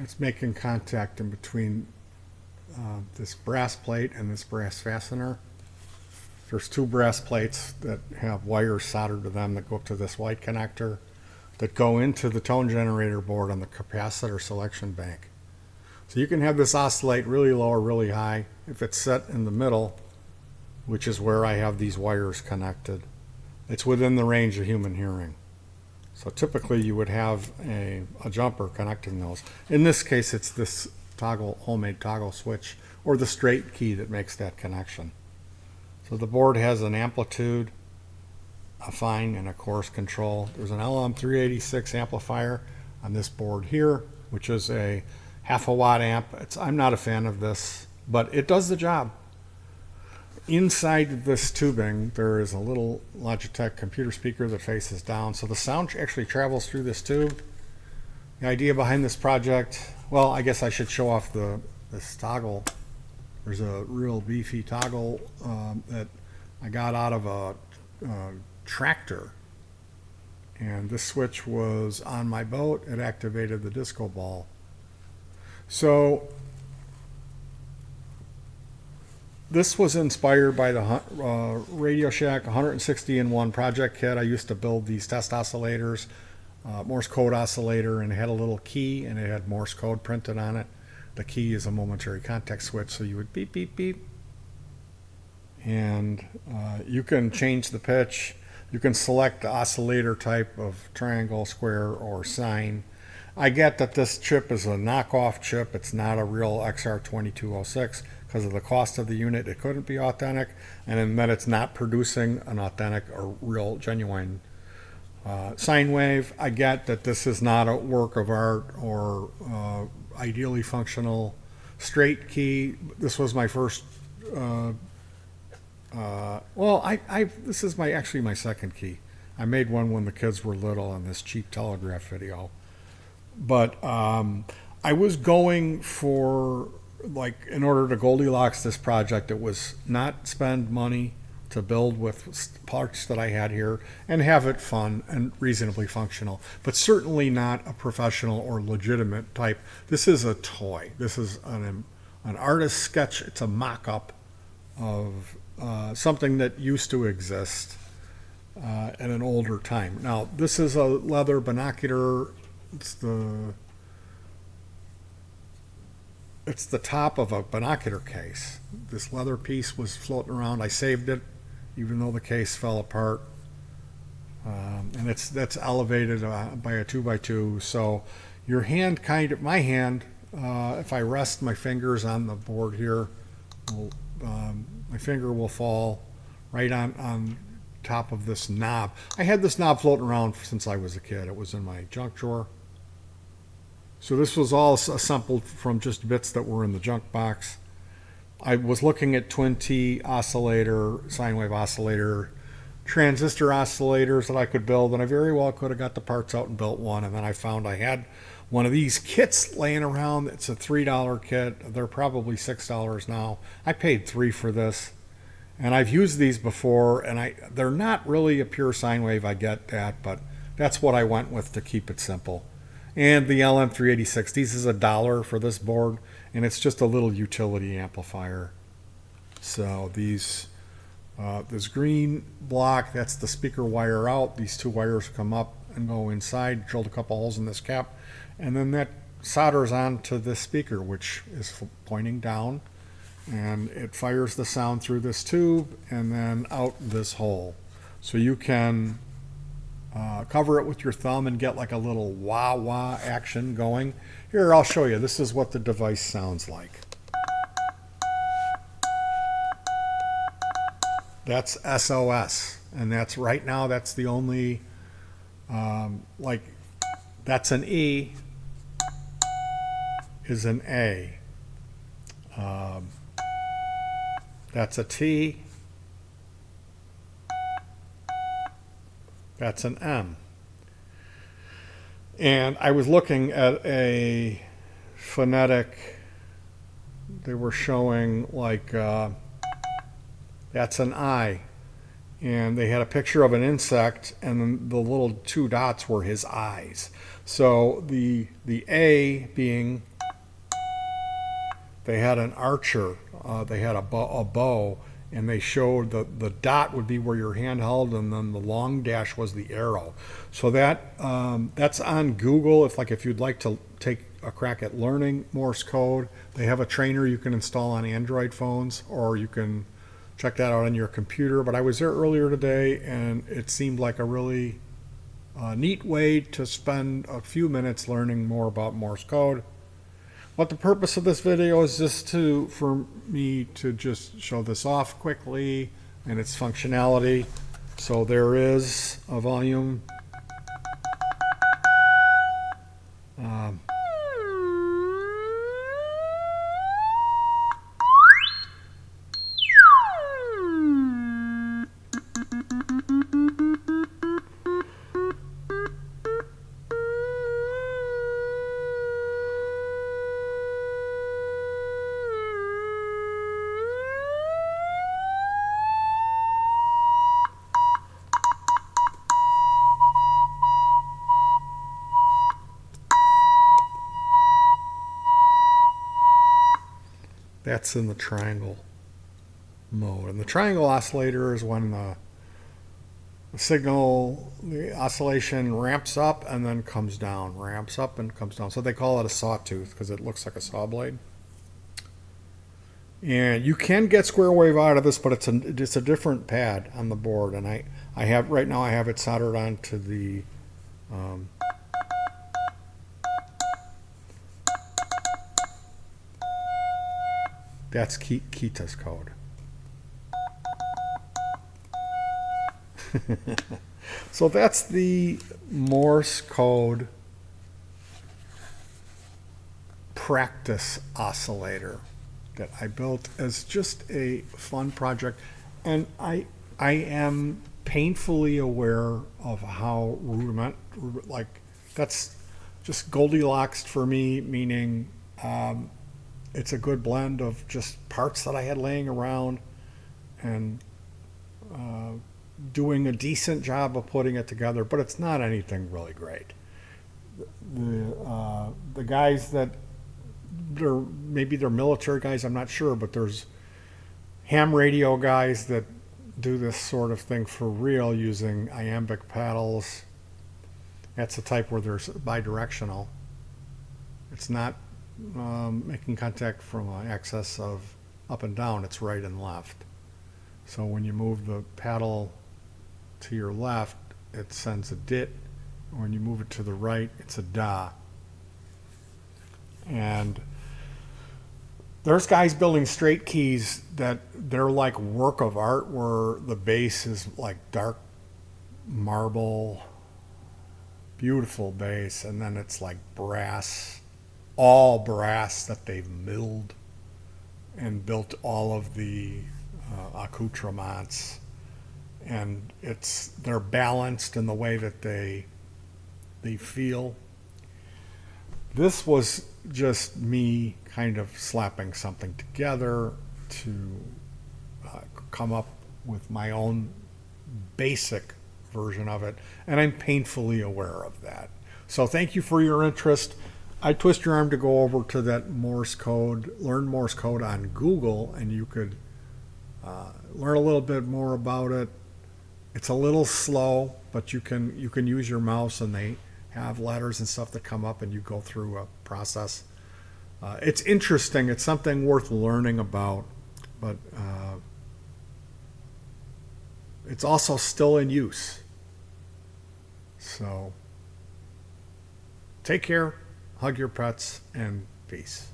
it's making contact in between this brass plate and this brass fastener. There's two brass plates that have wires soldered to them that go up to this white connector that go into the tone generator board on the capacitor selection bank. So you can have this oscillate really low or really high if it's set in the middle, which is where I have these wires connected. It's within the range of human hearing. So typically you would have a jumper connecting those. In this case, it's this homemade toggle switch or the straight key that makes that connection. So the board has an amplitude, a fine, and a coarse control. There's an LM386 amplifier on this board here, which is a half a watt amp. I'm not a fan of this, but it does the job. Inside this tubing, there is a little Logitech computer speaker that faces down, so the sound actually travels through this tube. The idea behind this project, well, I guess I should show off this toggle. There's a real beefy toggle that I got out of a tractor, and this switch was on my boat. It activated the disco ball. So this was inspired by the Radio Shack 160-in-1 project kit. I used to build these test oscillators, Morse code oscillator, and it had a little key and it had Morse code printed on it. The key is a momentary contact switch, so you would beep, beep, beep. And you can change the pitch. You can select the oscillator type of triangle, square, or sine. I get that this chip is a knockoff chip. It's not a real XR2206 because of the cost of the unit. It couldn't be authentic, and then it's not producing an authentic or real genuine sine wave. I get that this is not a work of art or ideally functional straight key. This was my first this is actually my second key. I made one when the kids were little on this cheap telegraph video. But I was going for, like, in order to Goldilocks this project, it was not spend money to build with parts that I had here and have it fun and reasonably functional, but certainly not a professional or legitimate type. This is a toy. This is an artist's sketch. It's a mock-up of something that used to exist at an older time. Now, this is a leather binocular. It's the top of a binocular case. This leather piece was floating around. I saved it, even though the case fell apart. And that's elevated by a 2x2. So your hand my hand, if I rest my fingers on the board here, my finger will fall right on top of this knob. I had this knob floating around since I was a kid. It was in my junk drawer. So this was all assembled from just bits that were in the junk box. I was looking at twin T oscillator, sine wave oscillator, transistor oscillators that I could build, and I very well could have got the parts out and built one. And then I found I had one of these kits laying around. It's a $3 kit. They're probably $6 now. I paid $3 for this, and I've used these before, and they're not really a pure sine wave. I get that, but that's what I went with to keep it simple. And the LM386, these is $1 for this board, and it's just a little utility amplifier. So this green block, that's the speaker wire out. These two wires come up and go inside, drilled a couple holes in this cap, and then that solders onto this speaker, which is pointing down, and it fires the sound through this tube and then out this hole. So you can cover it with your thumb and get like a little wah-wah action going. Here, I'll show you. This is what the device sounds like. That's SOS, and that's right now, that's the only, that's an E, is an A. That's a T. That's an M. And I was looking at a phonetic, they were showing like, that's an I. And they had a picture of an insect, and then the little two dots were his eyes. So the A being they had an archer, they had a bow, and they showed the dot would be where your hand held, and then the long dash was the arrow. So that's on Google. If you'd like to take a crack at learning Morse code, they have a trainer you can install on Android phones, or you can check that out on your computer. But I was there earlier today, and it seemed like a really neat way to spend a few minutes learning more about Morse code. But the purpose of this video is just for me to just show this off quickly and its functionality. So there is a volume. That's in the triangle mode. And the triangle oscillator is when the oscillation ramps up and then comes down, ramps up and comes down. So they call it a sawtooth because it looks like a saw blade. And you can get square wave out of this, but it's a different pad on the board. And I have right now I have it soldered onto the that's Kita's code. So that's the Morse code practice oscillator that I built as just a fun project, and I am painfully aware of how that's just Goldilocks for me, meaning it's a good blend of just parts that I had laying around and doing a decent job of putting it together, but it's not anything really great. The guys that maybe they're military guys, I'm not sure, but there's ham radio guys that do this sort of thing for real using iambic paddles. That's the type where they're bidirectional. It's not making contact from an axis of up and down, it's right and left. So when you move the paddle to your left, it sends a dit. When you move it to the right, it's a da. And there's guys building straight keys that they're like work of art, where the bass is like dark marble, beautiful bass, and then it's like brass, all brass that they've milled and built all of the accoutrements, and they're balanced in the way that they feel. This was just me kind of slapping something together to come up with my own basic version of it, and I'm painfully aware of that. So thank you for your interest. I twist your arm to go over to that Morse code, learn Morse code on Google, and you could learn a little bit more about it. It's a little slow, but you can use your mouse, and they have letters and stuff that come up, and you go through a process. It's interesting. It's something worth learning about, but it's also still in use. So take care, hug your pets, and peace.